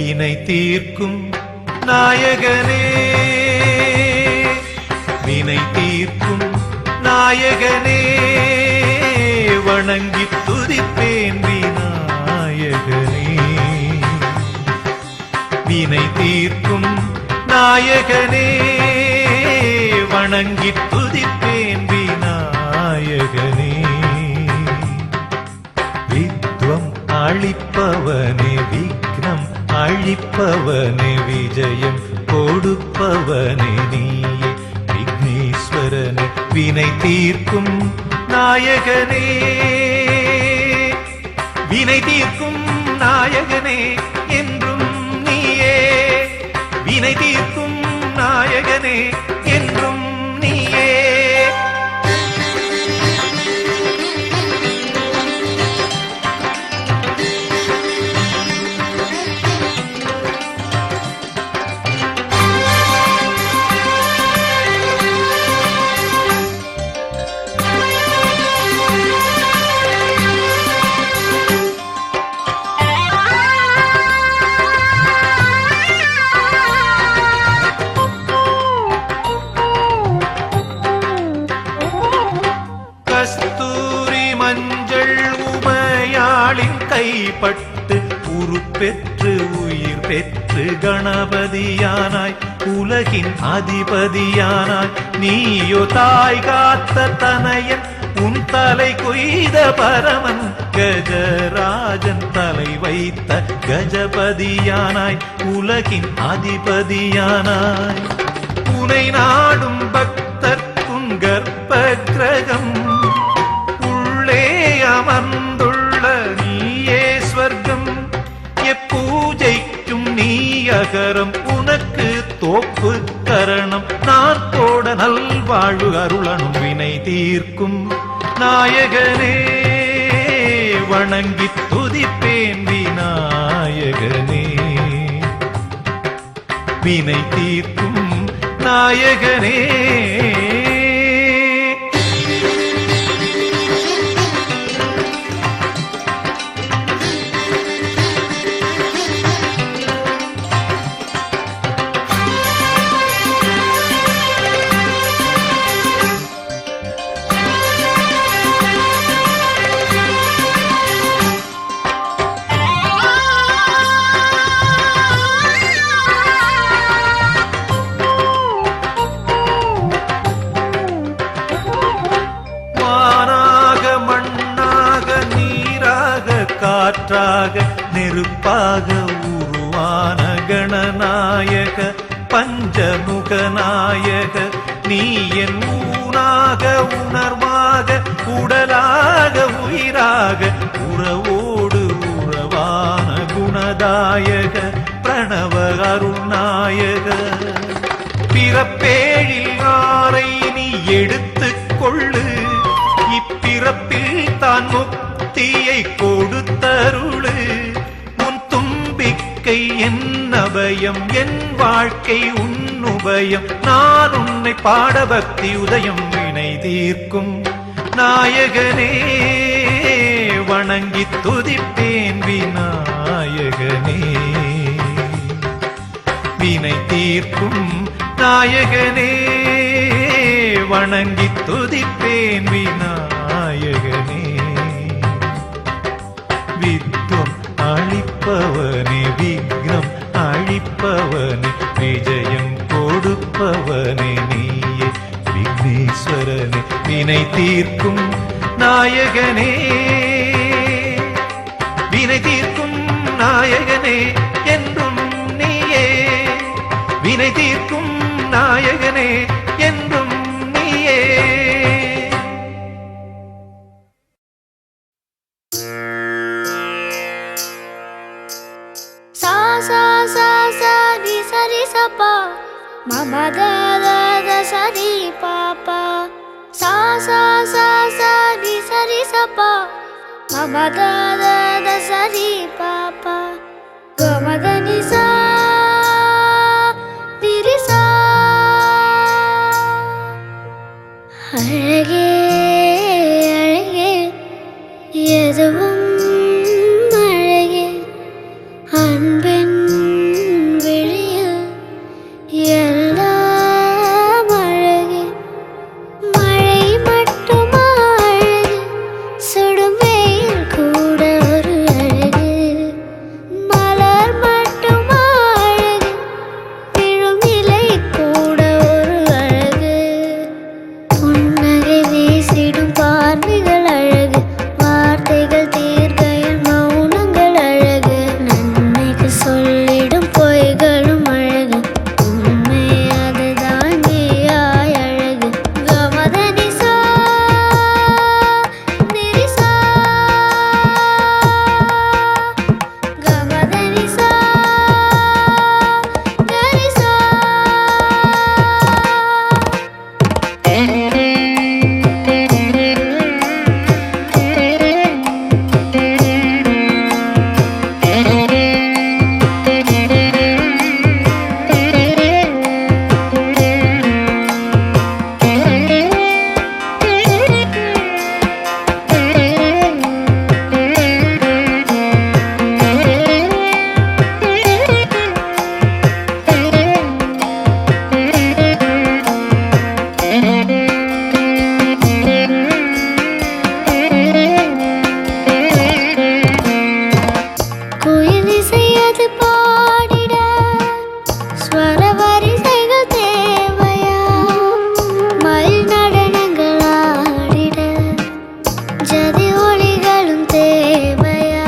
வினை தீர்க்கும் நாயகனே, வினை தீர்க்கும் நாயகனே, வணங்கி துதிப்பேன் விநாயகனே. வினை தீர்க்கும் நாயகனே, வணங்கி துதிப்பேன் விநாயகனே. வித்வம் அளிப்பவனே, விக்னம் அழிப்பவனே, விஜயம் கொடுப்பவனே நீயே விக்னேஸ்வரனே. வினை தீர்க்கும் நாயகனே, வினை தீர்க்கும் நாயகனே, என்றும் நீயே. வினை தீர்க்கும் நாயகனே, என்றும் நீயே. கஸ்தூரி மஞ்சள் உமையாளின் கைப்பட்டு உருப்பெற்று உயிர் பெற்று கணபதியானாய், உலகின் அதிபதியானாய். நீயோ தாய் காத்த தனையன், உன் தலை கொய்த பரமன், கஜராஜன் தலை வைத்த கஜபதியானாய், உலகின் அதிபதியானாய். உனை நாடும் பக்தர்க்கும் கர்ப்ப கிரகம், உள்ளே அமர்ந்துள்ள நீயே ஸ்வர்க்கம். எப்பூஜைக்கும் நீ அகரம், உனக்கு தோப்பு கரணம். நாற்போட நல்வாழ்வு அருளனும் வினை தீர்க்கும் நாயகனே, வணங்கி துதிப்பேன் விநாயகனே. வினை தீர்க்கும் நாயகனே. காற்றாக நெருப்பாக உருவான கணநாயக, பஞ்சமுகநாயக. நீ என் ஊனாக உணர்வாக, உடலாக உயிராக, உறவோடு உறவான குணதாயக, பிரணவ அருள்நாயக. பிறப்பேழில் ஆரை நீ எடுத்துக் கொள்ளு, இப்பிறப்பில் தான் முக்தியை கொடுத்தருளு. உன் தும்பிக்கை என் அபயம், என் வாழ்க்கை உன்னுபயம். நான் உன்னை பாட பக்தி உதயம். வினை தீர்க்கும் நாயகனே, வணங்கி துதிப்பேன் விநாயகனே. வினை தீர்க்கும் நாயகனே, வணங்கி துதிப்பேன் விநாயகனே. வித்வம் அளிப்பவனே, விக்னம் அழிப்பவனே, விஜயம் கொடுப்பவனே நீயே விக்னேஸ்வரனே. வினை தீர்க்கும் நாயகனே, வினை தீர்க்கும் நாயகனே, என்றும் நீயே. வினை தீர்க்கும் நாயகனே, என்றும் நீயே. சா சா சா சா ரி சரி சபா மம த த த சரி பாபா. சா சா சா சா ரி சரி சபா மம த த த சரி பாபா. கம த நி சா ரி ரி சா. அழகே அழகே எதுவும் அழகே, அன்பின் மெல்லிசையது பாடிட ஸ்வர வரிசைகள் தேவையா மயில் நடனங்கள் ஆடிட ஜதி ஒளிகளும் தேவையா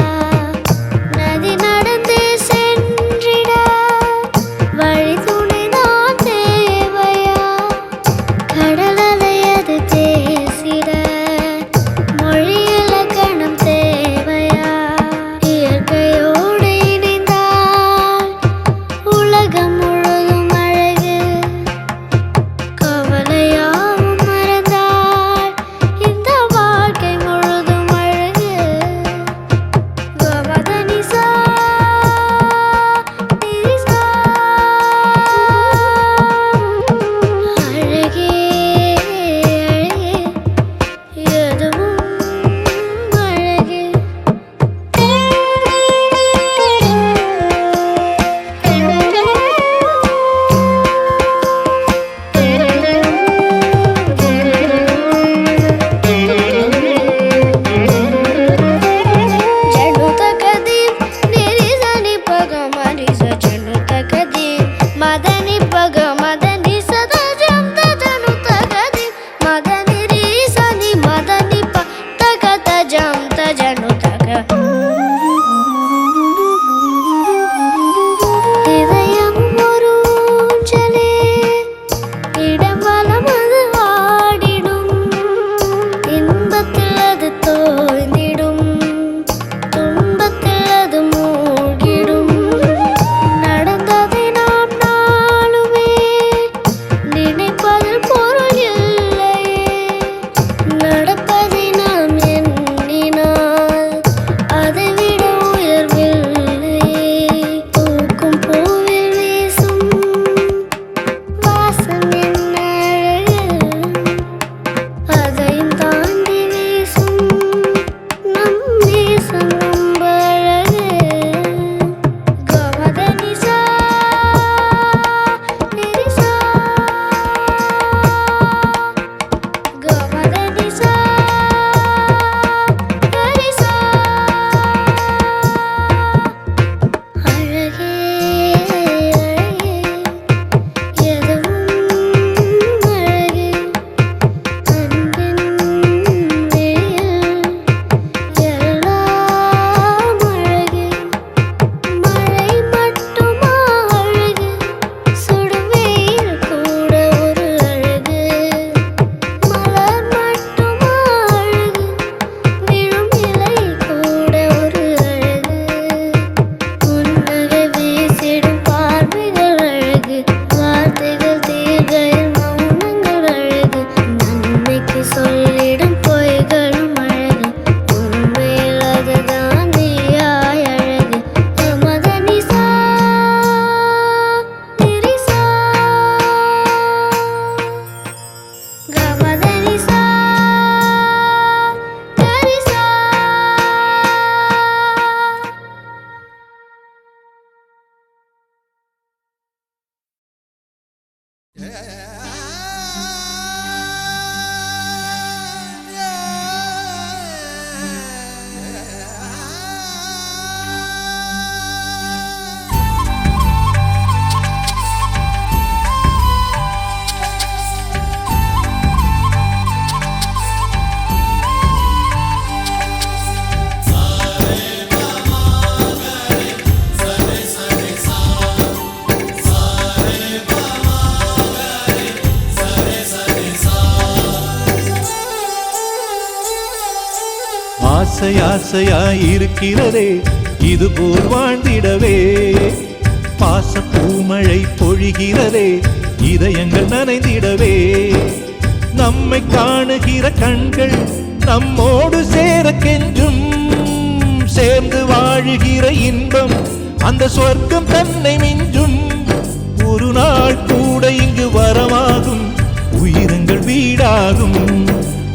நதி நடந்தே சென்றிட வழி துணைதான் தேவையா கடல் அலையது பேசிட மொழி இலக்கணம் தேவையா இயற்கையோடு இணைந்தால் உலகம் முழுதும் அழகு கவலையாவும் மறந்தால் இந்த வாழ்க்கை முழுதும் அழகு கமதனிசா நிரிசா அழகே அழகே எதுவும் அழகே చెడు తగది నిరిజని పగ మరిస చెడు తగది మదని పగ మదని సదా జంత జను తగది మదని రీసని మదని ప తగత జంత జను తగ இதயம் ஒரு ஊஞ்சலே இடம் வலம் அது ஆடிடும் இன்பத்தில் அது தோய்ந்திடும் துன்பத்தில் அது மூழ்கிடும் நடந்ததை நாம் நாளுமே நினைப்பதில் பொருள் இல்லையே நடப்பதை நாம் எண்ணினால் அதைவிட உயர்வில்லையே பூக்கும் பூவில் வீசும் வாசம் என்ன அழகு அதையும் தாண்டி வீசும் நம் வீசம் ரொம்ப அழகு கமதனிசா நிரிசா கமதனிசா ஹரிசா அழகே அழகே எதுவும் அழகே அன்பின் வெளியில் எல்லாம் அழகே மழை மட்டுமா அழகு சுடும் வெயில் கூட ஒரு அழகு மலர் மட்டுமா அழகு விழும் இலை கூட ஒரு அழகு புன்னகை வீசிடும் பார்வைகள் அழகு வார்த்தைகள் தீர்கையில் மௌனங்கள் அழகு நன்மைக்கு சொல்லிடும் பொய்களும் அழகு உண்மையில் அதுதான் நீயாய் அழகு கமதனிசா நிரிசா கமதனிசா கரிசா ஆசை ஆசையாயிருக்கிறதே இதுபோல் வாழ்ந்திடவே பாச பூமழை பொழிகிறதே இதயங்கள் நனைந்திடவே நம்மை காணுகிற கண்கள் நம்மோடு சேர கெஞ்சும் சேர்ந்து வாழுகிற இன்பம் அந்த சொர்க்கம் தன்னை மிஞ்சும் ஒரு நாள் கூட இங்கு வரமாகும் உயிரங்கள் வீடாகும்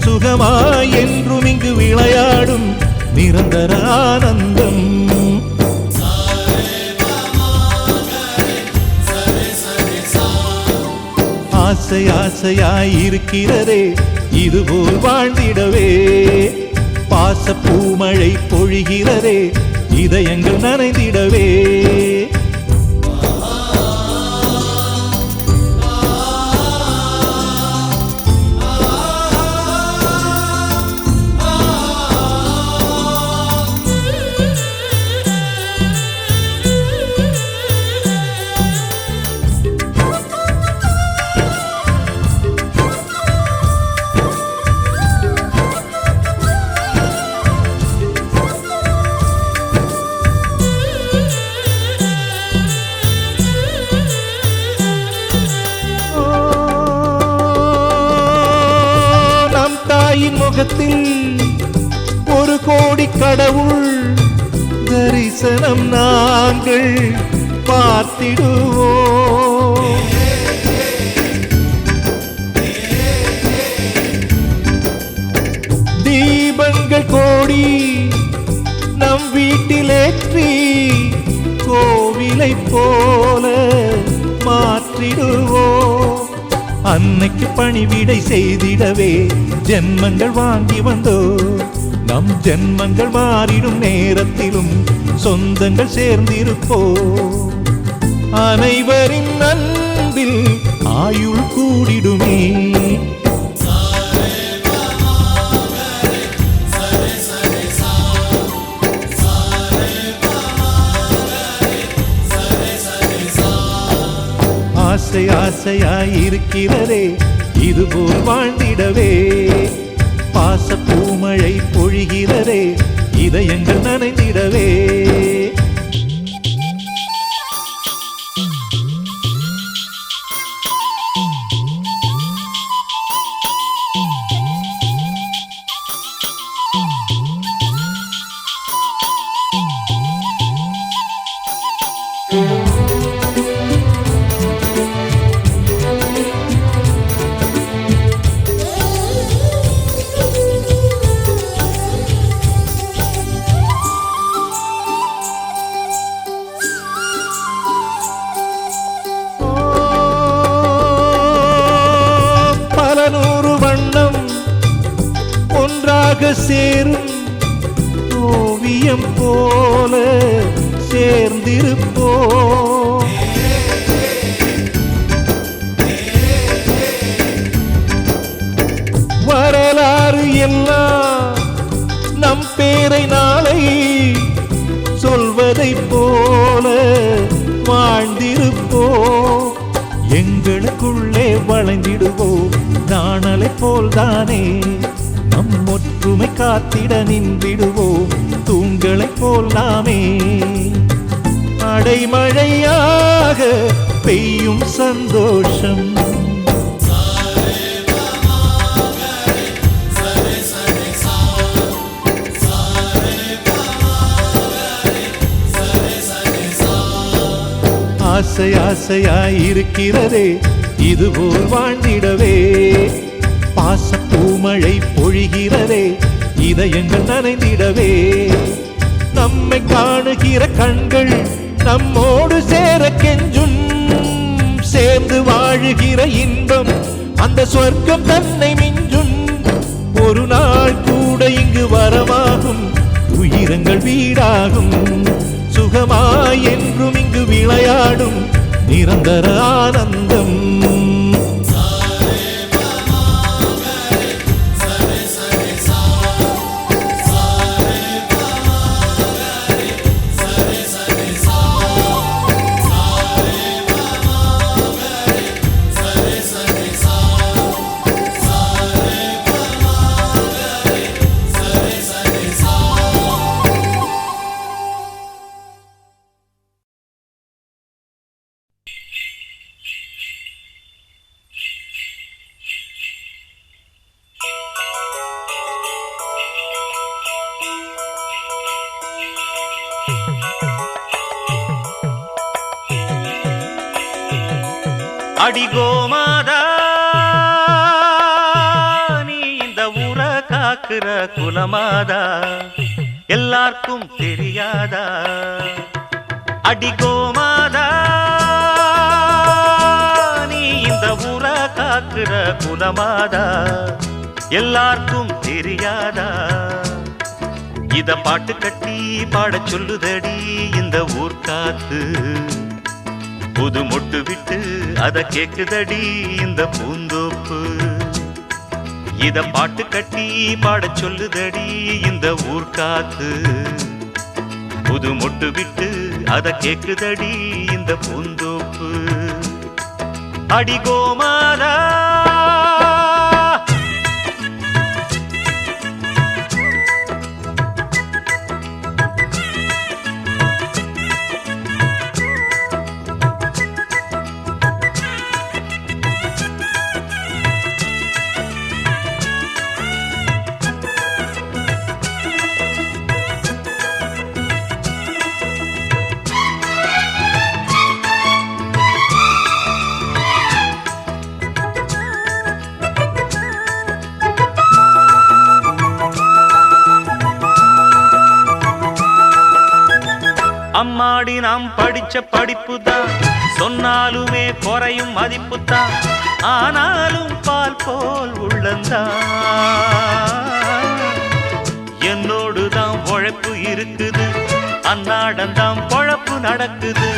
சுகமாய் என்றும் இங்கு விளையாடும் நிரந்தர ஆனந்தம் ஆசை ஆசையாயிருக்கிறதே இதுபோல் வாழ்ந்திடவே பாச பூமழை பொழிகிறதே இதயங்கள் நனைந்திடவே. முகத்தில் ஒரு கோடி கடவுள் தரிசனம் நாங்கள் பார்த்திடுவோம். தீபங்கள் கோடி நம் வீட்டிலேற்றி கோவிலை போல மாற்றிடுவோம். அன்னைக்கு பணிவிடை செய்திடவே ஜென்மங்கள் வாங்கி வந்தோ. நம் ஜென்மங்கள் மாறிடும் நேரத்திலும் சொந்தங்கள் சேர்ந்திருப்போ. அனைவரின் அன்பில் ஆயுள் கூடிடுமே. ஆசை ஆசையாயிருக்கிறதே இதுபோல் வாழ்ந்திடவே. பாச பூமழை பொழிகிறதே இதயங்கள் நனைந்திடவே. சேரும் ஓவியம் போல சேர்ந்திருப்போ. வரலாறு எல்லாம் நம் பேரை நாளை சொல்வதை போல வாழ்ந்திருப்போ. எங்களுக்குள்ளே வளைந்திடுவோம் நாணலை போல்தானே. நம் ஒற்றுமை காத்திட நின்றிடுவோம் தூண்களை போல் நாமே. அடைமழையாக பெய்யும் சந்தோஷம். ஆசை ஆசையாயிருக்கிறதே இதுபோல் வாழ்ந்திடவே. பாச பூமழை பொழிகிறதே இதயங்கள் நனைந்திடவே. நம்மை காணுகிற கண்கள் நம்மோடு சேர கெஞ்சும். சேர்ந்து வாழுகிற இன்பம் அந்த சொர்க்கம் தன்னை மிஞ்சும். ஒரு நாள் கூட இங்கு வரமாகும் உயிரங்கள் வீடாகும். சுகமாய் என்றும் இங்கு விளையாடும் நிரந்தர ஆனந்தம். அடிகோமாதா நீ இந்த ஊர காக்குற குலமாதா எல்லாருக்கும் தெரியாதா. அடிகோமாதா நீ இந்த ஊர காக்குற குலமாதா எல்லாருக்கும் தெரியாதா. இத பாட்டு கட்டி பாடச் சொல்லுதடி இந்த ஊர் காத்து. புது மொட்டு விட்டு அத கேக்குதடி இந்த பூந்தோப்பு. இத பாட்டு கட்டி பாடச் சொல்லுதடி இந்த ஊர் காத்து. புது மொட்டு விட்டு அத கேக்குதடி இந்த பூந்தோப்பு. அடி கோமாதா அம்மாடி நாம் படிச்ச படிப்புதான், சொன்னாலுமே குறையும் மதிப்புதான். ஆனாலும் பால் போல் உள்ளந்தான். என்னோடுதான் உழைப்பு இருக்குது, அன்னாடந்தான் பொழப்பு நடக்குது.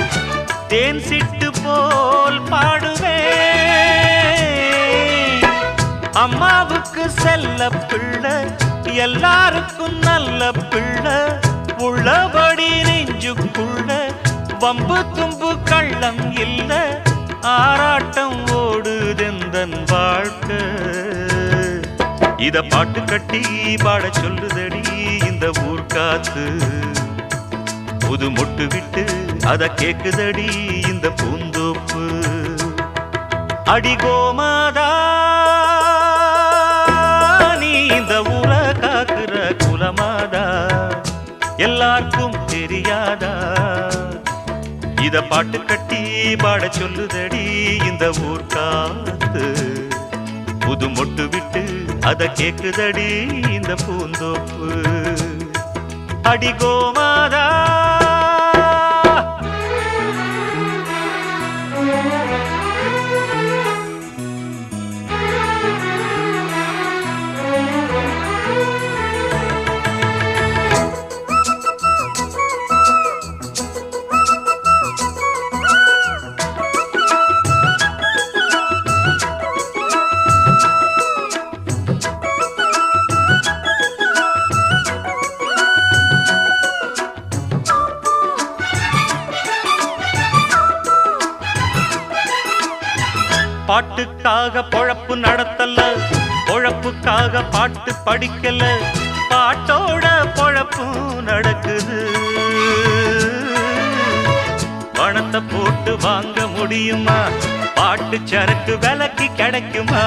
தேன் சிட்டு போல் பாடுவேன். அம்மாவுக்கு செல்ல பிள்ளை, எல்லாருக்கும் நல்ல பிள்ளை. உள்ளபடி நெஞ்சுக்குள்ள வம்பு தும்பு கள்ளம் இல்ல. ஆராட்டம் ஓடுதெந்தன் வாழ்க்கை. இத பாட்டு கட்டி பாடச் சொல்லுதடி இந்த ஊர் காத்து. புது மொட்டு விட்டு அத கேக்குதடி இந்த பூந்தோப்பு. அடி கோமாதா நீ இந்த ஊரை காக்குற குலமாதா, எல்லாருக்கும் தெரியாதா? இத பாட்டு கட்டி பாடச் சொல்லுதடி இந்த ஊர் காத்து. புது மொட்டு விட்டு அத கேக்குதடி இந்த பூந்தோப்பு. அடி கோமாதா பாட்டுக்காக பொழப்பு நடத்தல, பொழப்புக்காக பாட்டு படிக்கல. பாட்டோட பொழப்பு நடக்குது. பணத்தை போட்டு வாங்க முடியுமா? பாட்டு சரக்கு விலைக்கு கிடைக்குமா?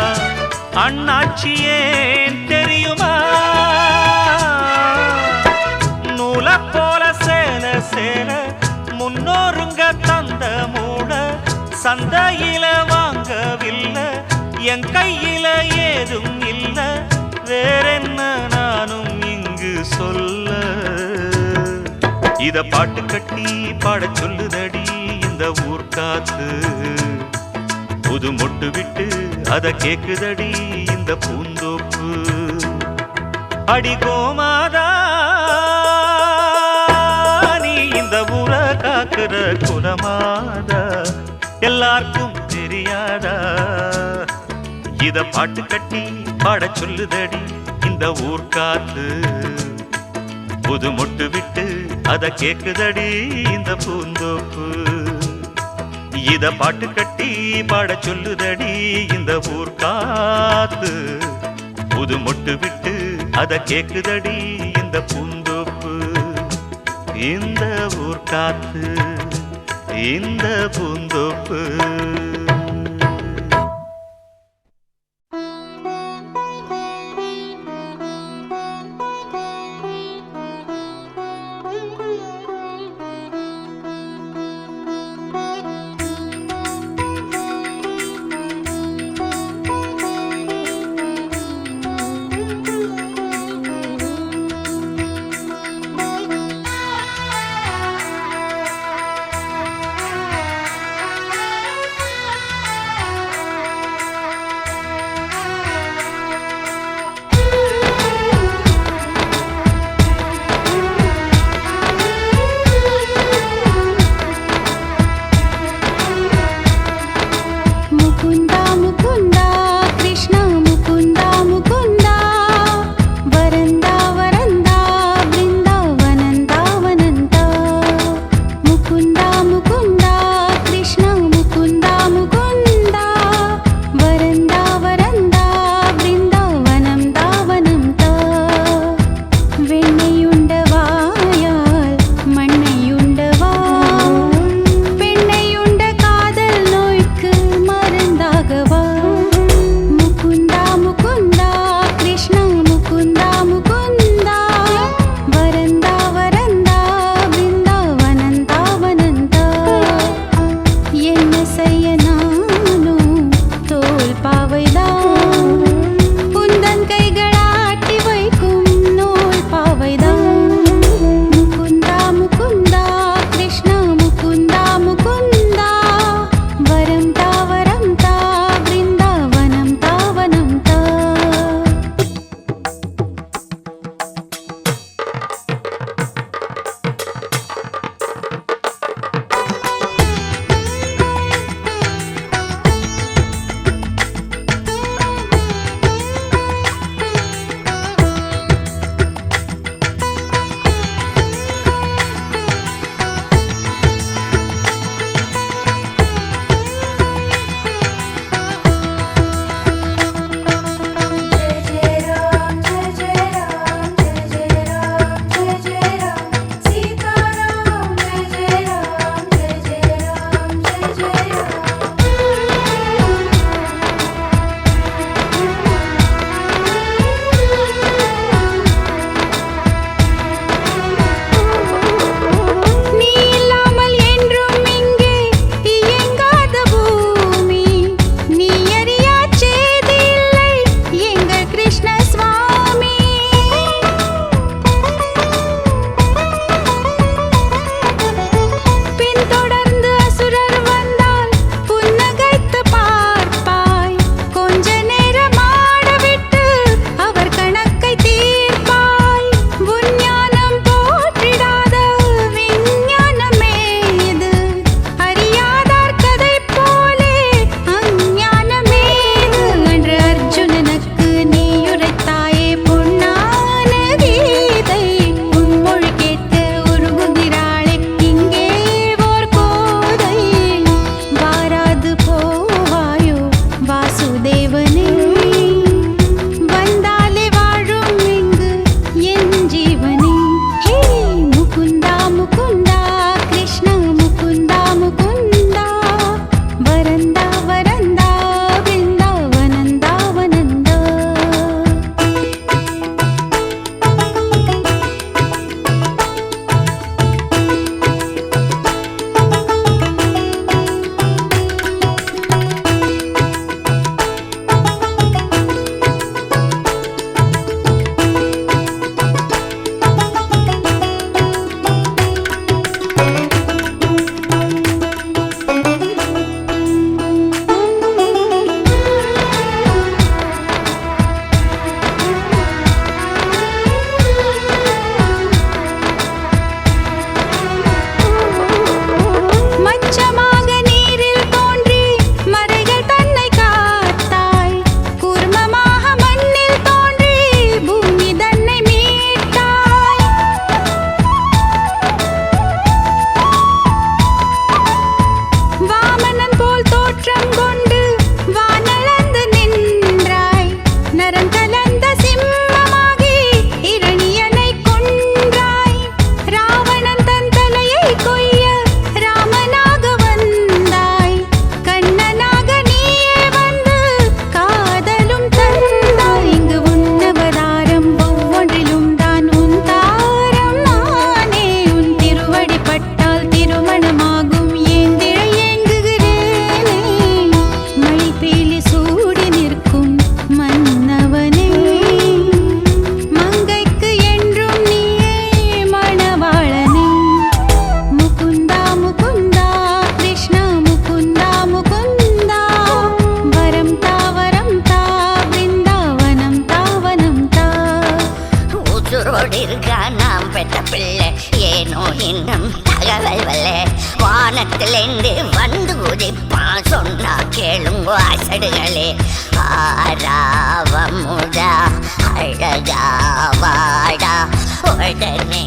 அண்ணாச்சி ஏன் தெரியுமா? நூல போல சேல சேல முன்னோருங்க தந்த மூட சந்தையில வாங்கவில்லை. என் கையில ஏதும் இல்ல, வேறென்ன நானும் இங்கு சொல்ல. இத பாட்டு கட்டி பாடச் சொல்லுதடி இந்த ஊர் காத்து. புது மொட்டு விட்டு அத கேக்குதடி இந்த பூந்தோப்பு. அடி கோமாதா நீ இந்த ஊரை காக்குற குலமாதா, எல்லாருக்கும் தெரியாதா? இத பாட்டு கட்டி பாடச் சொல்லுதடி இந்த ஊர் காத்து. புது மொட்டு விட்டு அத கேக்குதடி இந்த பூந்தோப்பு. இத பாட்டு கட்டி பாடச் சொல்லுதடி இந்த ஊர் காத்து. புது மொட்டு விட்டு அத கேக்குதடி இந்த பூந்தோப்பு. இந்த ஊர் காத்து, இந்த பூந்தோப்பு. வானத்திலேந்து வந்து உதிப்பா சொன்னா கேளுங்க அசடுகளே ஆராவமுதா அழகா வாடா உடனே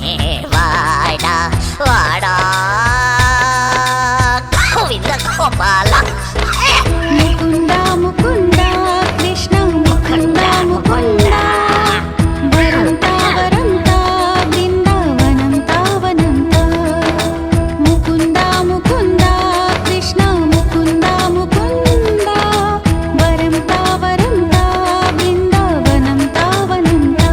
வாடா வாடா கோவிந்த கோபாலா முகுந்தா முகுந்தா கிருஷ்ணா முகுந்தா முகுந்தா வரம் தாவரம் பிருந்தாவனம் தாவனம் தா முகுந்தா முகுந்தா கிருஷ்ணா முகுந்தா முகுந்தா வரம் தாவரம் பிருந்தாவனம் தாவனம் தா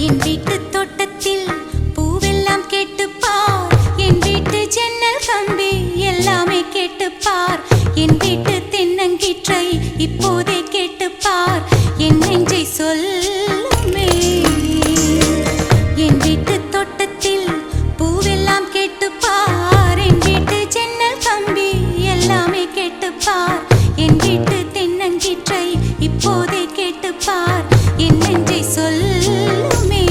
என் வீட்டு தோட்டத்தில் பூவெல்லாம் கேட்டுப்பார் என் வீட்டு ஜன்னல் கம்பி எல்லாமே கேட்டுப்பார் என் வீட்டு தென்னங்கீற்றை இப்போதே கேட்டுப்பார் என் நெஞ்சை சொல்லுமே என் வீட்டு தோட்டத்தில் பூவெல்லாம் கேட்டுப்பார் என் வீட்டு ஜன்னல் கம்பி எல்லாமே கேட்டுப்பார் என் வீட்டு தென்னங்கீற்றை இப்போதே கேட்டுப்பார் என் நெஞ்சை சொல்லுமே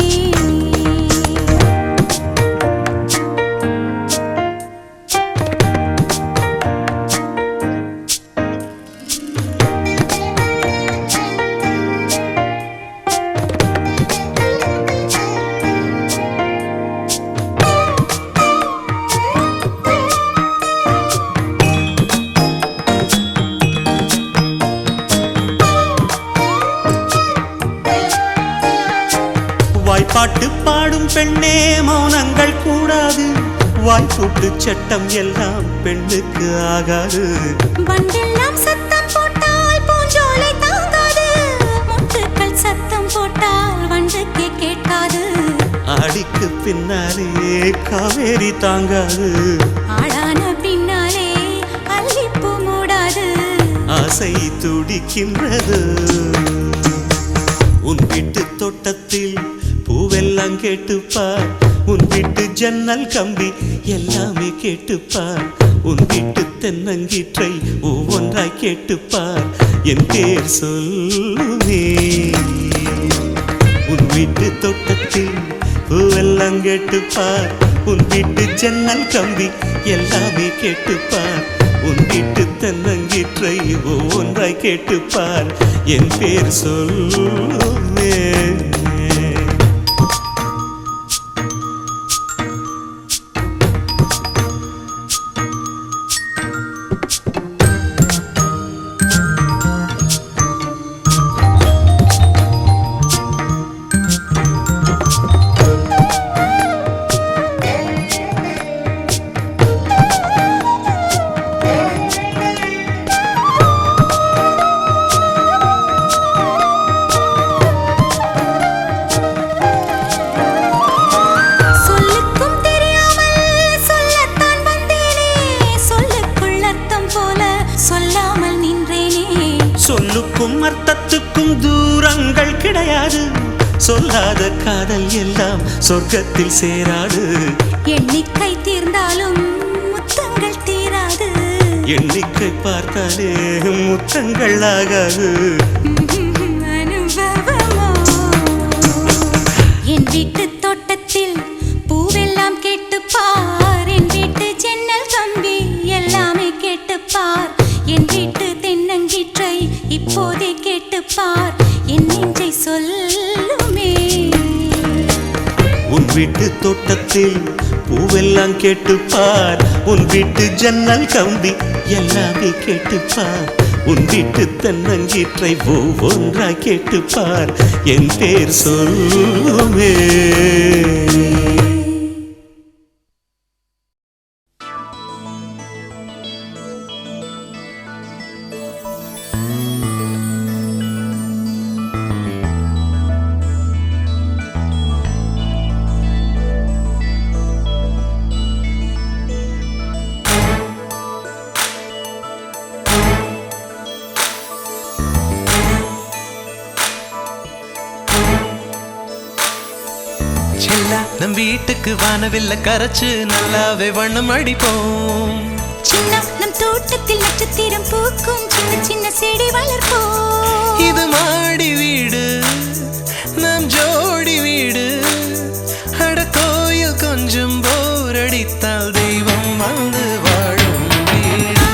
வாய்ப்பாட்டு பாடும் பெண்ணே மௌனங்கள் கூடாது வாய்ப்பூட்டு சட்டம் எல்லாம் பெண்ணுக்கு ஆகாது வண்டெல்லாம் சத்தம் போட்டால் பூஞ்சோலை தாங்காது முட்டுக்கள் சத்தம் போட்டால் வண்டுக்கே கேட்காது ஆடிக்கு பின்னாலே காவேரி தாங்காது ஆளான பின்னாலே அல்லிப்பூ மூடாது ஆசை துடிக்கின்றது உன் வீட்டு தோட்டத்தில் பூவெல்லாம் கேட்டுப்பார் உன் வீட்டு ஜன்னல் கம்பி எல்லாமே கேட்டுப்பார் உன் வீட்டு தென்னங்கீற்றை ஒவ்வொன்றாய் கேட்டுப்பார் என் பேர் சொல்லுமே உன் வீட்டு தோட்டத்தில் பூவெல்லாம் கேட்டுப்பார் உன் வீட்டு ஜன்னல் கம்பி எல்லாமே கேட்டுப்பார் உன் வீட்டு தென்னங்கீற்றை ஒவ்வொன்றாய் கேட்டுப்பார் என் பேர் சொல்லுமே சொல்லுக்கும் அர்த்தத்துக்கும் தூரங்கள் கிடையாது சொல்லாத காதல் எல்லாம் சொர்க்கத்தில் சேராது எண்ணிக்கை தீர்ந்தாலும் முத்தங்கள் தீராது எண்ணிக்கை பார்த்தாலே முத்தங்கள் ஆகாது அனுபவமோ என் வீட்டு தோட்டத்தில் பூவெல்லாம் கேட்டுப்பார் என் வீட்டு ஜன்னல் கம்பி எல்லாமே கேட்டுப்பார் என் வீட்டு தென்னங்கீற்றை இப்போதே கேட்டுப்பார் என் நெஞ்சை சொல்லுமே உன் வீட்டு தோட்டத்தில் பூவெல்லாம் கேட்டுப்பார் உன் வீட்டு ஜன்னல் கம்பி எல்லாமே கேட்டுப்பார் உன் வீட்டு தென்னங்கீற்றை ஒவ்வொன்றாய் கேட்டுப்பார் என் பேர் சொல்லுமே நம் வீட்டுக்கு வானவில்ல கரைச்சு நல்லாவே வண்ணம் அடிப்போம். சின்ன நம் தோட்டத்தில் நட்சத்திரம் பூக்கும் சின்ன சின்ன செடி வளர்ப்போம். இது மாடி வீடு நம் ஜோடி வீடு. அட கோயில் கொஞ்சம் போர் அடித்தால் தெய்வம் வந்து வாழும் வீடு.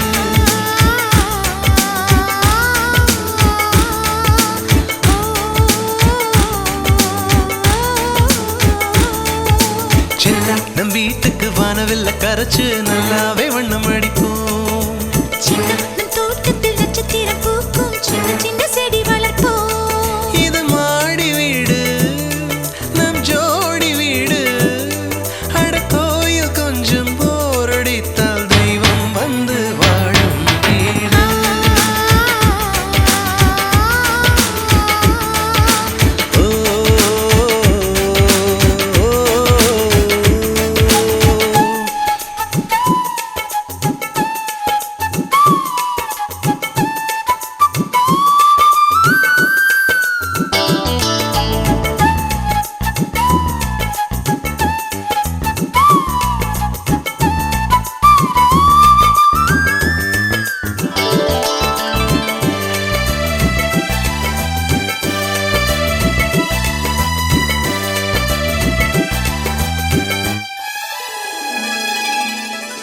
சின்ன நம் வீட்டுக்கு வானவில்ல கரைச்சு நல்லாவே வண்ணம் அடிப்போம். சின்ன நம் தோட்டத்தில் நட்சத்திரம் பூக்கும் சின்ன சின்ன செடி வளர்ப்போம். இது மாடி வீடு நம் ஜோடி வீடு. அட கோயில் கொஞ்சம் போர் அடித்தால் தெய்வம் வந்து வாழும் வீடு. ஓ,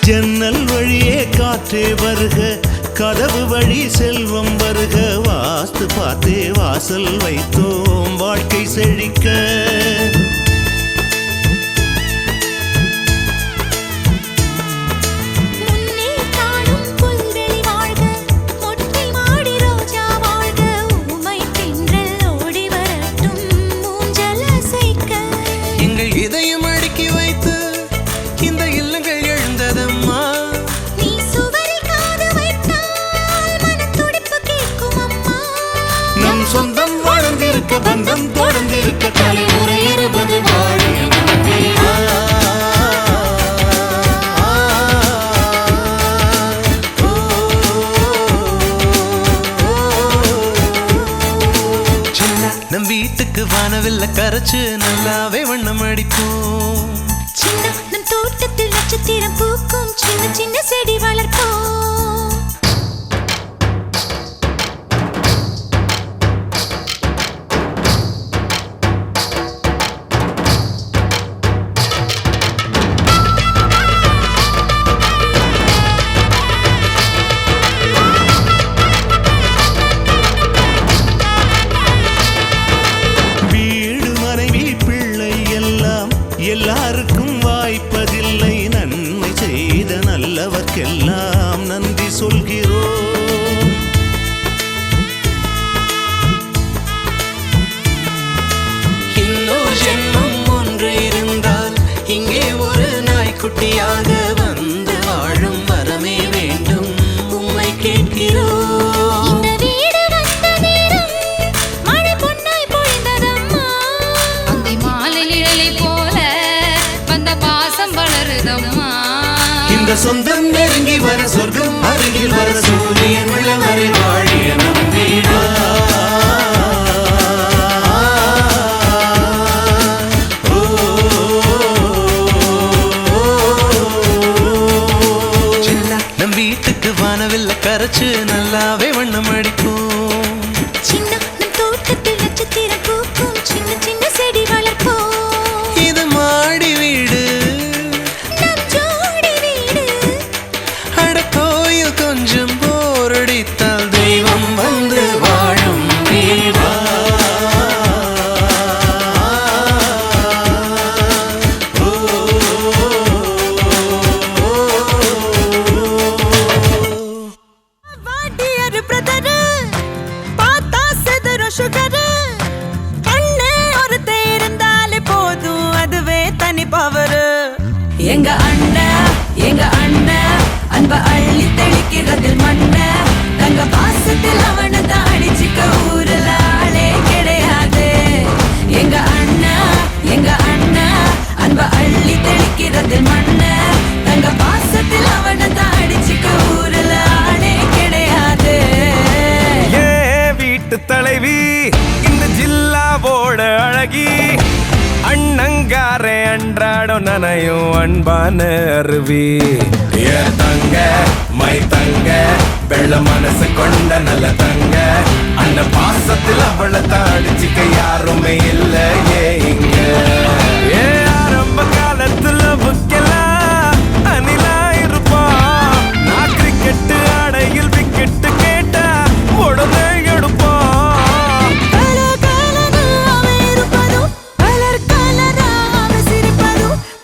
ஜன்னல் வழியே காற்றே வருக, கதவு வழி செல்வம் வருக. வாஸ்து பார்த்தே வாசல் வைத்தோம் வாழ்க்கை செழிக்க. முன்னே காணும் புல்வெளி வாழ்க, மொட்டை மாடி ரோஜா வாழ்க. ஊமை தென்றல் ஓடி வரட்டும் ஊஞ்சல் அசைக்க. எங்கள் இதயம் அடுக்கி வைத்து இந்த இல்லங்கள் எழுந்ததம்மா. நீ சுவரில் காது வைத்தால் மனத்துடிப்பு கேட்கும் அம்மா. நம் சொந்தம் வாழ்ந்திருக்க, பந்தம் தொடர்ந்திருக்க, தலைமுறை 20 வாழிய நம் வீடு. சின்ன நம் வீட்டுக்கு வானவில்ல கரைச்சு நல்லாவே வண்ணம் அடிப்போம். சின்ன நம் தோட்டத்தில் நட்சத்திரம் பூக்கும் சின்ன சின்ன செடி வளர்ப்போம். வீடு மனைவி பிள்ளை எல்லாம் எல்லாருக்கும் வாய்ப்பதில்லை. நன்மை செய்த நல்லவர்க்கெல்லாம் நன்றி சொல்கிறோம். இன்னொரு ஜென்மம் ஒன்று இருந்தால் இங்கே ஒரு நாய்க்குட்டியாக வந்து வாழும் வரமே வேண்டும் உம்மை கேட்கிறோம். இந்த வீடு வந்த நேரம் மழை பொன்னாய் பொழிந்ததம்மா. அந்தி மாலை நிழலை போல வந்த பாசம் வளருதம்மா. இந்த சொந்தம் நெருங்கி வர, சொர்க்கம் அருகில் வர, சூரியன் உள்ளவரை வாழிய நம் வீடு. சின்ன நம் வீட்டுக்கு வானவில்ல கரைச்சு நல்லாவே வண்ணம் அடிப்போம். சின்ன நம் தோட்டத்தில் நட்சத்திரம் பூக்கும் சின்ன சின்ன செடி வளர்ப்போம். இது மாடி வீடு நம் ஜோடி வீடு. அட கோயில் கொஞ்சம் போர் அடித்தால் தெய்வம் வந்து வாழும் வீடு. வாடியர் பிரதரு பார்த்தா செதறும் சுகரு. கண்ணே ஒருத்தே இருந்தாலே போதும் அதுவே தனி பவரு. எங்க அண்ணன் அன்ப அள்ளி தெளிக்கிறதில் மண்ண. தங்க பாசத்தில் அவனதான் அடிச்சுக்க ஊருல ஆளே கிடையாது. எங்க அண்ணன் அன்ப அள்ளி தெளிக்கிறதில் மண்ண. தங்க பாசத்தில் அவனதான் அடிச்சுக்க ஊருல ஆளே கிடையாது. வீட்டு தலைவி இந்த ஜில்லாவோட அழகி அண்ணங்காரே அன்ற இடம் நனையும் அன்பான அருவி. ஏ தங்க மை தங்க வெள்ள மனசு கொண்ட நல்ல தங்க அந்த பாசத்தில் அவளை தாடிச்சிக்க யாருமே இல்லையே இங்க. ஏ ஆரம்ப காலத்துல புக்கெல்லாம் அணிலா இருப்போம். நான் கிரிக்கெட்டு ஆடையில் விக்கெட்டு கேட்டா உடனே எடுப்போம்.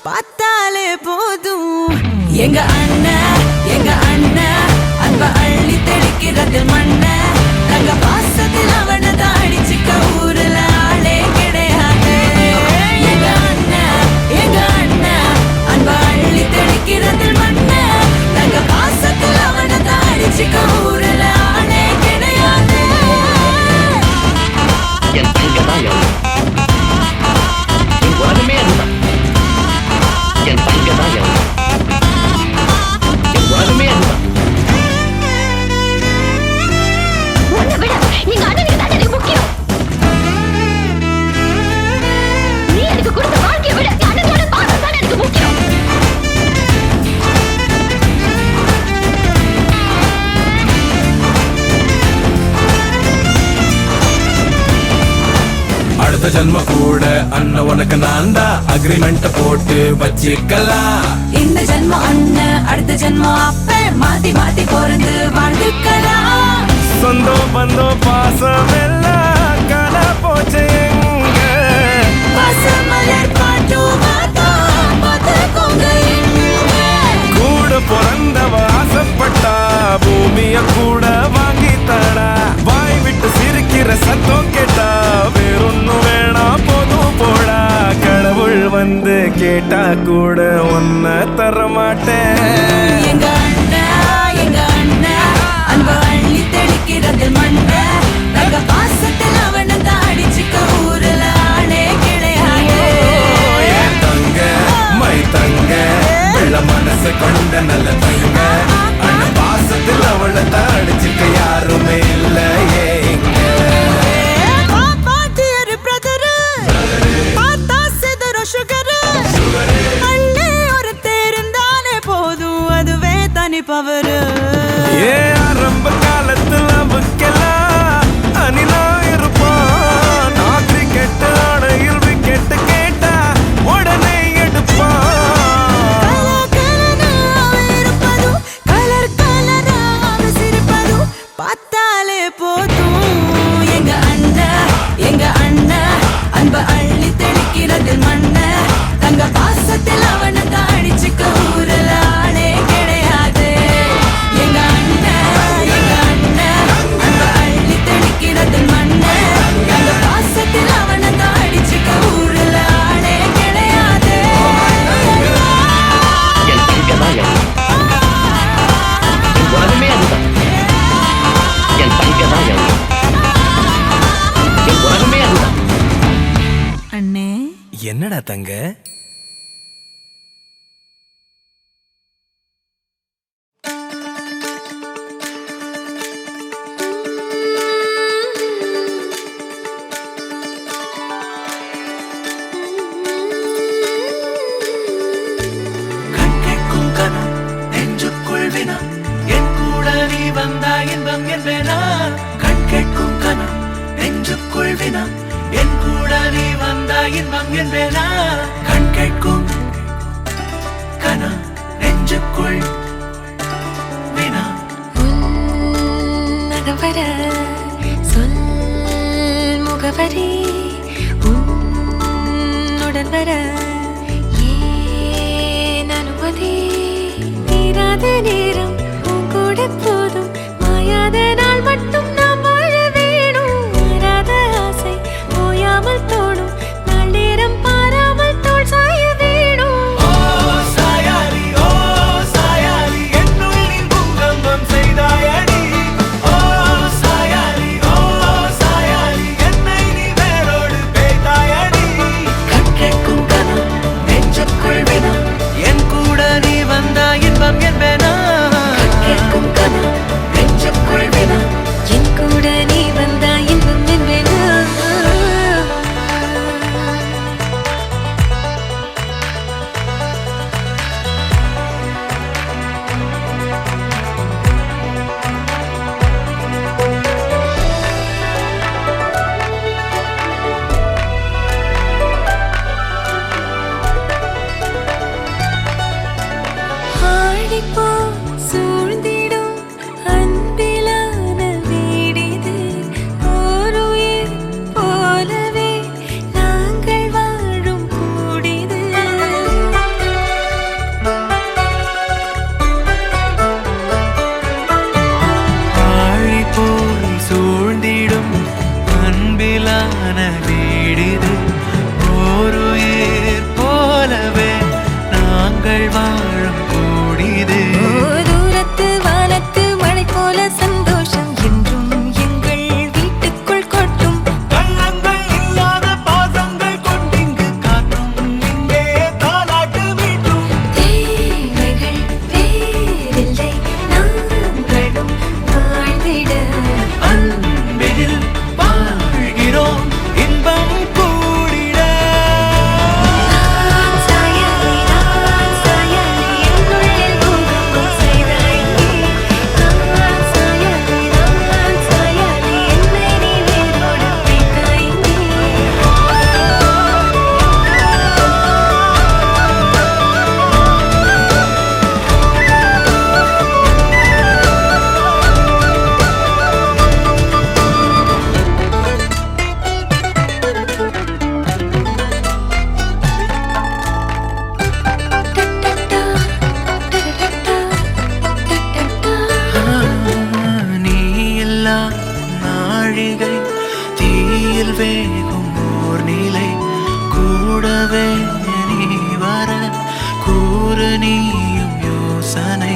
பார்த்தாலே போதும் எங்க அண்ணன் அன்ப அள்ளி தெளிக்கிறது மண்ண. தங்க பாசத்தில் அவனை தாடிச்சிக்க ஊருல ஆளே கிடையாது. எங்க அண்ணன் அன்ப அள்ளி தெளிக்கிறது மண்ண. தங்க பாசத்தில் அவனை தாடிச்சிக்க ஊருல ஆளே கிடையாது. என் தங்கதான் என் உலகமே அதுதான். என் தங்கதான் என் உலகமே அதுதான். உன்னை விட எங்க அண்ணனுக்கு தான் எனக்கு முக்கியம். நீ எனக்கு கொடுத்த வாழ்க்கையை விட என் அண்ணனோட பாசம் தான் எனக்கு முக்கியம். அடுத்த ஜன்ம கூட அண்ணன் உனக்கு நான் தான் அக்ரிமெண்ட் போட்டு வச்சிக்கலாம். இந்த ஜென்மம் அண்ணன் அடுத்த ஜென்மம் அப்ப மாத்தி மாத்தி பிறந்து வாழ்ந்துக்கலாம். சொந்தம் பந்தம் பாசம் எல்லாம் காணா போச்சு எங்க. பசுமலர் பாட்டு பார்த்துக்கோங்க எங்க. கூட பிறந்தவ ஆசைப்பட்டா பூமிய கூட வாங்கி தடா. வாய் விட்டு சிரிக்கிற சத்தம் கேட்டா வேறொன்னும் வேணாம் போதும் போடா. கடவுள் வந்து கேட்டா கூட ஒன்ன தர மாட்டேன். எங்க அண்ணன் அன்ப அள்ளி தெளிக்கிறது மண்ண. தங்க பாசத்தில் அவனை தாடிச்சிக்க ஊருல ஆளே கிடையாது. ஏ தங்க மை தங்க வெள்ள மனசு கொண்ட நல்ல தங்க அந்த பாசத்தில் அவளை தாடிச்சிக்க யாருமே இல்லையே இங்க. பாட்டியரு பிரதரு பார்த்தா சிதறும் சுகரு. அண்ணே ஒரு தேர்ந்தானே போதும் அதுவே தனி பவரு. ஏ ஆரம்ப காலத்துல புக்கெல்லாம் அணிலா இருப்போம். நான் கிரிக்கெட் ஆடையில் விக்கெட்டு கேட்டா உடனே எடுப்போம். பார்த்தாலே போதும் எங்க அண்ணன் அன்ப அள்ளி தெளிக்கிறது மண்ண. தங்க பாசத்தில் அவனை தாடிச்சிக்க ஊருல ஆளே கிடையாது. எங்க அண்ணன் அன்ப அள்ளி தெளிக்கிறது மண்ண. தங்க பாசத்தில் அவனை தாடிச்சிக்க ஊருல ஆளே கிடையாது. என் தங்கதான் என் உலகமே அதுதான். என் தங்கதான் என் உலகமே அதுதான். அண்ணே என்னடா தங்க கண் கேட்கும் கனம் நெஞ்சுக்குள் வினா என் கூட நீ வந்தா இன்பம் என்பேனா. கண் கேட்கும் கனம் நெஞ்சுக்குள் வினா என் கூட நீ வந்தா இன்பம் என்பேனா. கண் கேட்கும் கனம் நெஞ்சுக்குள் வினா. நகவர சொல் முகவரி உன்னுடன் வர ஏன் அனுமதி. தீராத நேரம் உன் கூட போதும் மாயாத நாள் மட்டும் நாம் வாழ வேணும். மாறாத ஆசை ஓயாமல் தோணும் நாள் நேரம் பாராமல் தோள் சாய வேணும். ஓ சாயாரி என்னுள் நீ பூகம்பம் செய்தாயடி. ஓ சாயாரி என்னை நீ வேரோடு பேய்த்தாயடி. கண் கேட்கும் கனம் நெஞ்சுக்குள் வினா என் கூட நீ வந்தா இன்பம் என்பேனா. நிலா நாழிகை தீயில் வேகும் ஓர் நிலை கூடவே நீ வர கூறு நீயும் யோசனை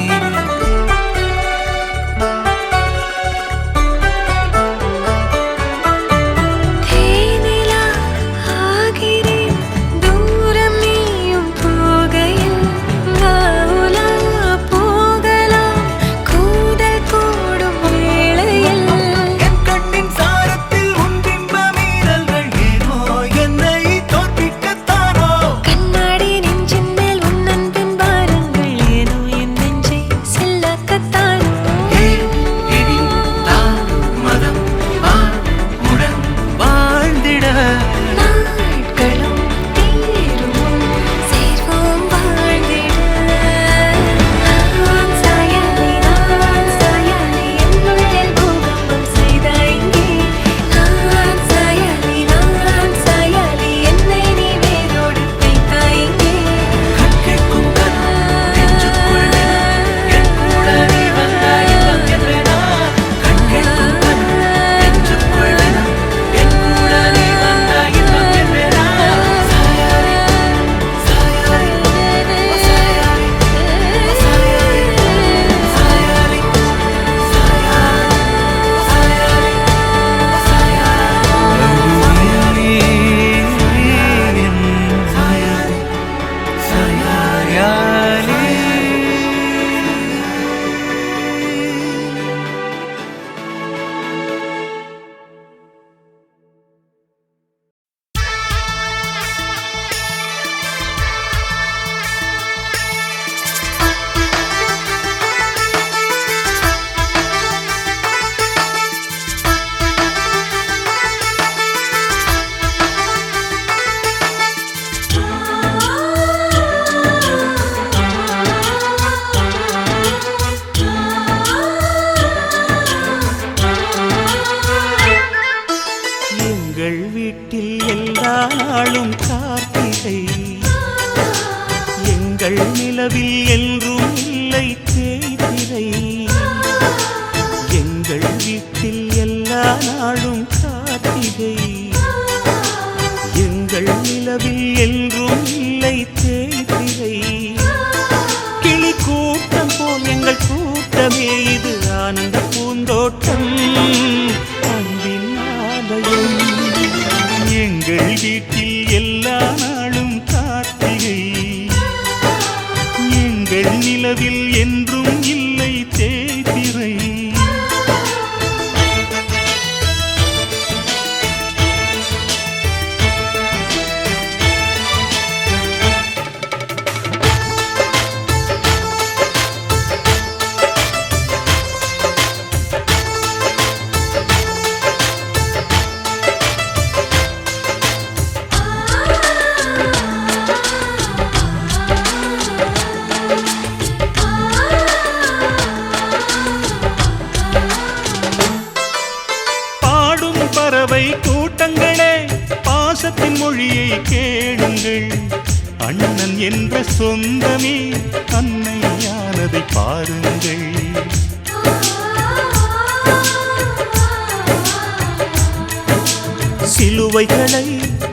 சிலுவைகளை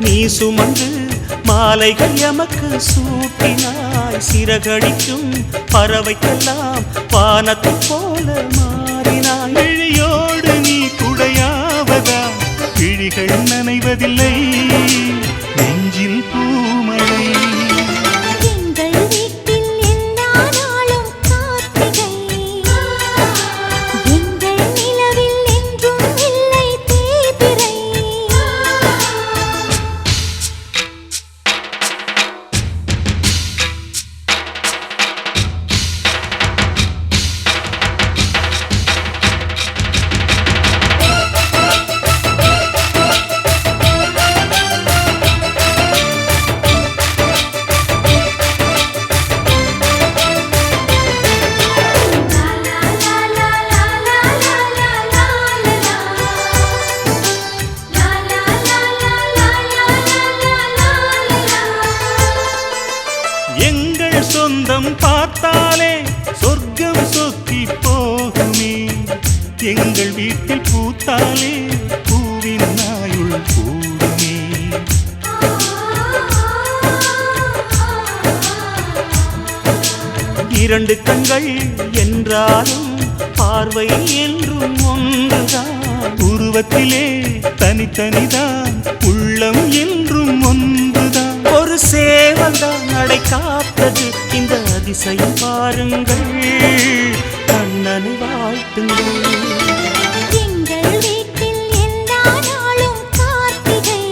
நீ சுமந்து மாலைகள் எமக்கு சூட்டினாய் சிறகடிக்கும் பறவைக்கெல்லாம் வானத்தை போல மாறினாய் விழியோடு நீ குடையாவதா விழிகள் நனைவதில்லை நெஞ்சில் பூமழை வீட்டில் பூத்தாலே பூவின் நாயுள் கூடுமே. இரண்டு கண்கள் என்றாலும் பார்வை என்றும் ஒன்றுதான். உருவத்திலே தனித்தனிதான், உள்ளம் என்றும் ஒன்றுதான். ஒரு சேவல்தான் நடை காத்தது, இந்த அதிசயம் பாருங்கள், கண்ணனை வாழ்த்துங்கள். எங்கள் வீட்டில் எல்லா நாளும் கார்த்திகை,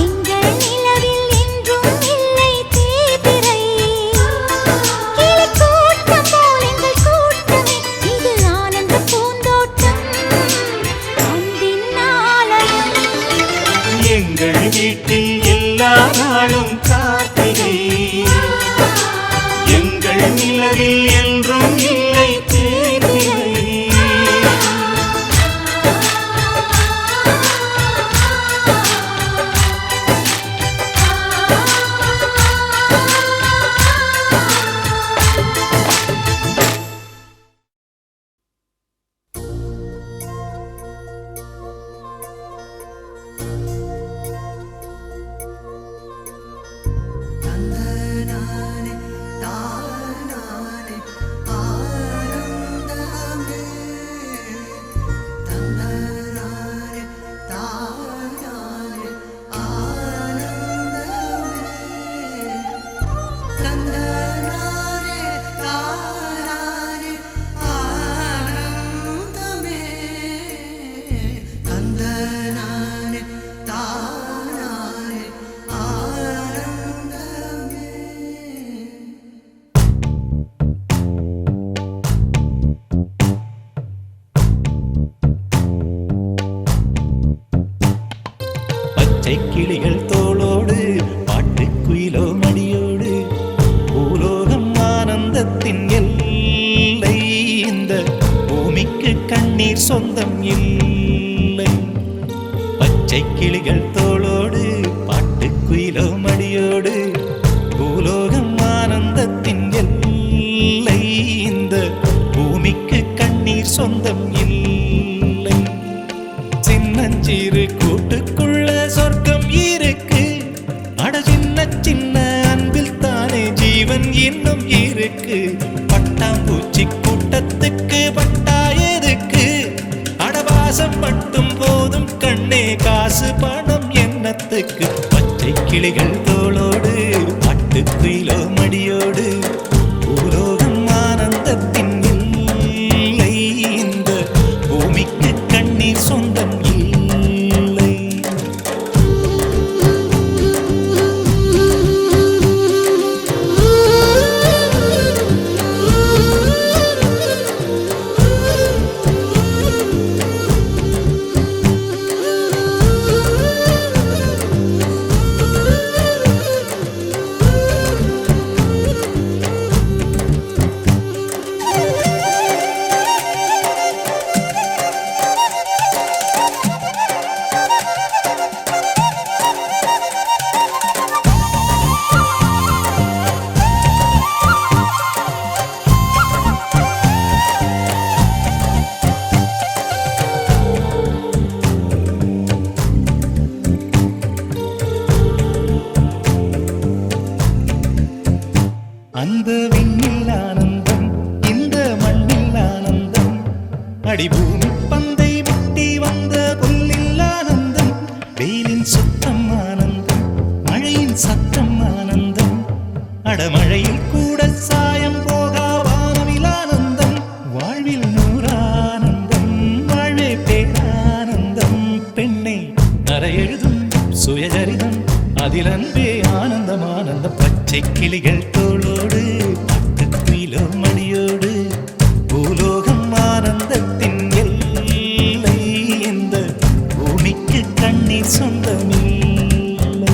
எங்கள் நிலவில் என்றும் இல்லை தேய்பிறை. கிளி கூட்டம் போல் எங்கள் கூட்டமே, இது ஆனந்த பூந்தோட்டம், அன்பின் ஆலயம். எங்கள் வீட்டில் எல்லா நாளும் கார்த்திகை, எங்கள் நிலவில் என்றும் இல்லை தேய்பிறை. கிளிகள் தோளோடு பாட்டுக்குயிலோ மடியோடு பூலோகம் ஆனந்தத்தின் எல்லை. இந்த பூமிக்கு கண்ணீர் சொந்தம் இல்லை. பச்சை கிளிகள் தோளோடு பாட்டுக்குயிலோ மடியோடு பூலோகம் ஆனந்தத்தின் எல்லை. இந்த பூமிக்கு கண்ணீர் சொந்தம் இல்லை. சின்னஞ்சிறு கூட்டுக்குள்ள சொர்க்கம் இருக்கு, அட சின்ன சின்ன அன்பில் தானே ஜீவன் இன்னும் இருக்கு. பட்டாம்பூச்சி கூட்டத்துக்கு பட்டா எதுக்கு, அடவாசம் மட்டும் போதும் கண்ணே, காசு பணம் என்னத்துக்கு. பச்சை கிளிகள் தோளோடு பாட்டுக்குயிலோ மடியோடு பூலோகம் ஆனந்தத்தின் இல்லை. இந்த பூமிக்கு கண்ணீர் சொந்தம் இல்லை. அந்த விண்ணில் ஆனந்தம், இந்த மண்ணில் ஆனந்தம், அடிபூமி பந்தை முட்டி வந்த புல்லில் ஆனந்தம். வெயிலின் சுத்தம் ஆனந்தம், மழையின் சத்தம் ஆனந்தம், அடமழையில் கூட சாயம் போகா வானவில் ஆனந்தம். வாழ்வில் நூறானந்தம், வாழ்வே பேரானந்தம். பெண்ணை நரையெழுதும் சுயசரிதம், அதில் அன்பே ஆனந்தம் ஆனந்தம். பச்சை கிளிகள் தோளோடு பாட்டுக்குயிலோ மடியோடு பூலோகம் ஆனந்தத்தின் எல்லை. இந்த பூமிக்கு கண்ணீர் சொந்தமில்லை.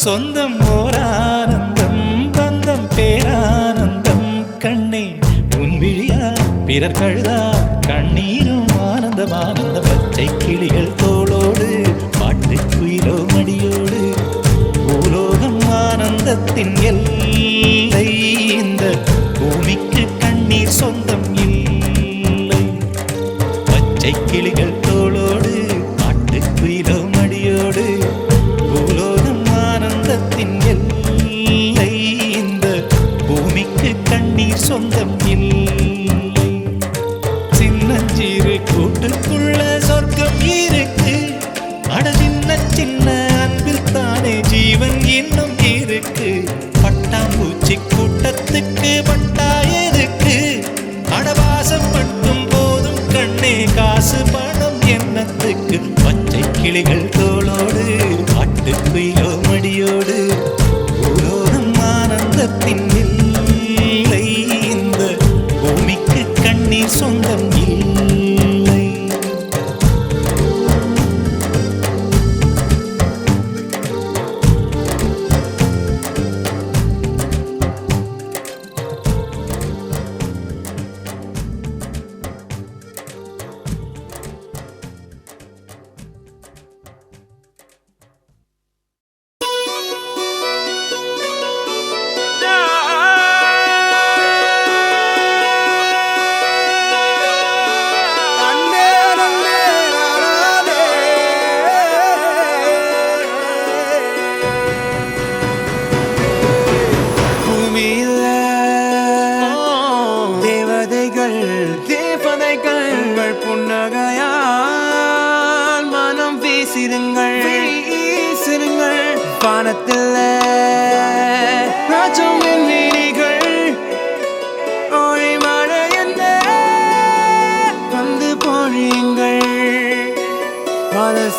சொந்தம் ஓரானந்தம் பந்தம் பேரானந்தம் கண்ணே உன் விழியா பிறர் கழுதா கண்ணீரும் ஆனந்தம் ஆனந்த பச்சை கிளிகள் தோளோடு பாட்டு குயிலோ மடியோடு பூலோகம் ஆனந்தத்தின் எல்லை இந்த பூமிக்கு கண்ணீர் சொந்தம் இல்லை பச்சை கிளிகள் தோளோடு பாட்டு குயிலோ மடியோடு பூலோகம் ஆனந்தத்தின் எல்லை இந்த பூமிக்கு கண்ணீர் சொந்தம் இல்லை சின்னஞ்சீரு கூட்டுக்குள்ள சொர்க்கம் இருக்கு அட சின்ன சின்ன அன்பில் தானே ஜீவன் இன்னும் இருக்கு பட்டாம்பூச்சி கூட்டத்துக்கு பட்டா எதுக்கு அடவாசம் மட்டும் போதும் கண்ணே காசு பணம் என்னத்துக்கு பச்சை கிளிகள் தோளோடு பாட்டு குயிலோ மடியோடு பூலோகம் ஆனந்தத்தின் இல்லை இந்த பூமிக்கு கண்ணீர் சொந்தம் இல்லை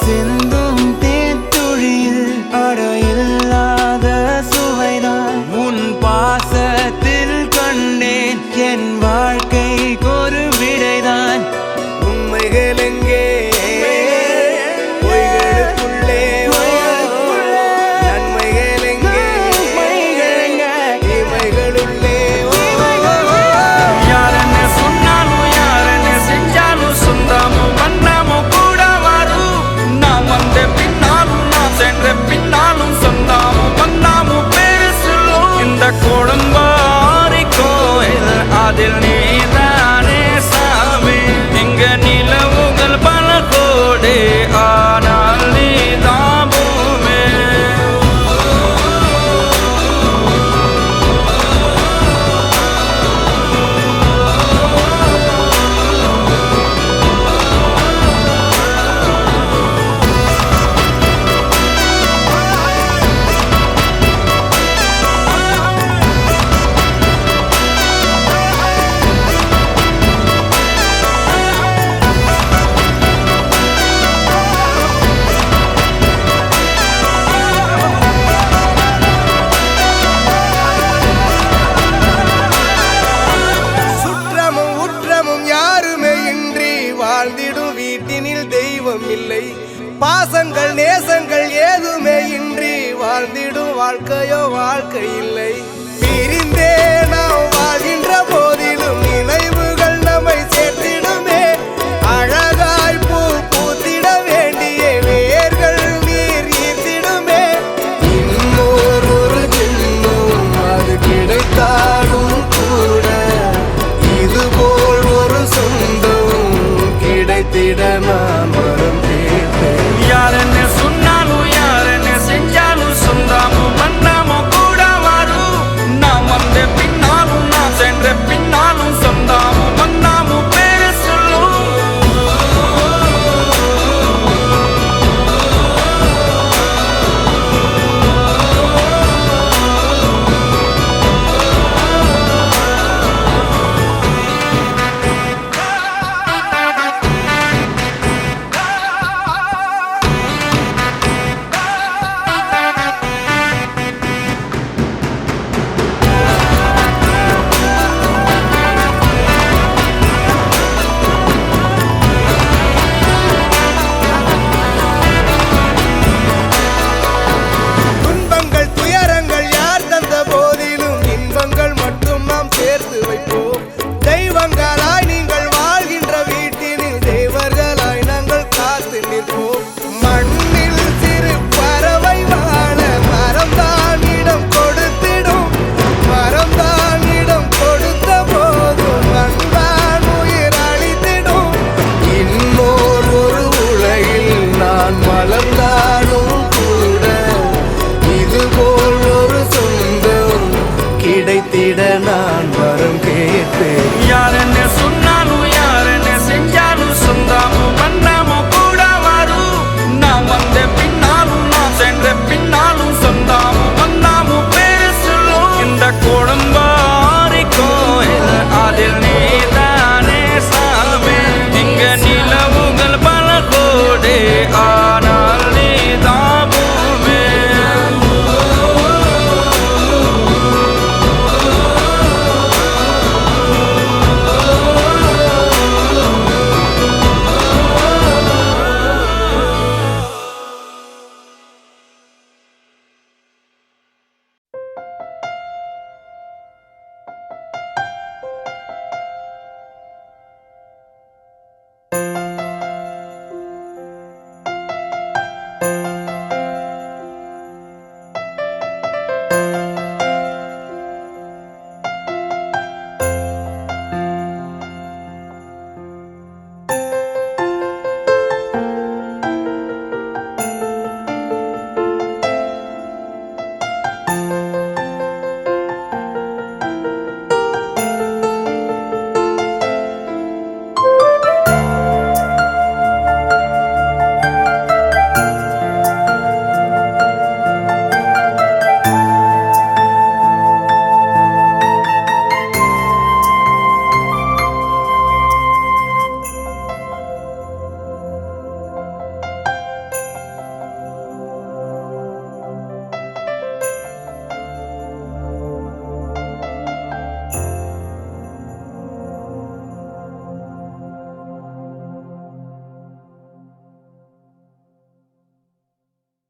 சிந்தும் தேத்துழியில் அடையில்லாத சுவைதான் உன் பாசத்தில் கண்டேன் என் வாழ்க்கை ஒரு விடைதான் உண்மைகள் எங்கே பொய்களுக்குள்ளே நன்மைகள் எங்கே இமைகளுள்ளே யாரென்ன சொன்னாலும் யாரென்ன செஞ்சாலும் சொந்தமும் வண்ணமும் கூட வரும் நான் வந்த பின்னாலும் நான் சென்ற பின்னாலும் சொந்தமும் வண்ணமும் பேரு சொல்லும் இந்த குடும்பாரி கோயில் அதில் நீதானே சாமி இங்க நிலவுகள் பல கோடி ஆனால் நீதான் பூமி சுற்றமும் உற்றமும் யாருமே இன்றி வாழ்ந்திடும் வீட்டினில் தெய்வம் இல்லை பாசங்கள் நேசங்கள் ஏதுமே இன்றி வாழ்ந்திடும் வாழ்க்கையோ வாழ்க்கை இல்லை பிரிந்தே நாம் வாழ்கின்ற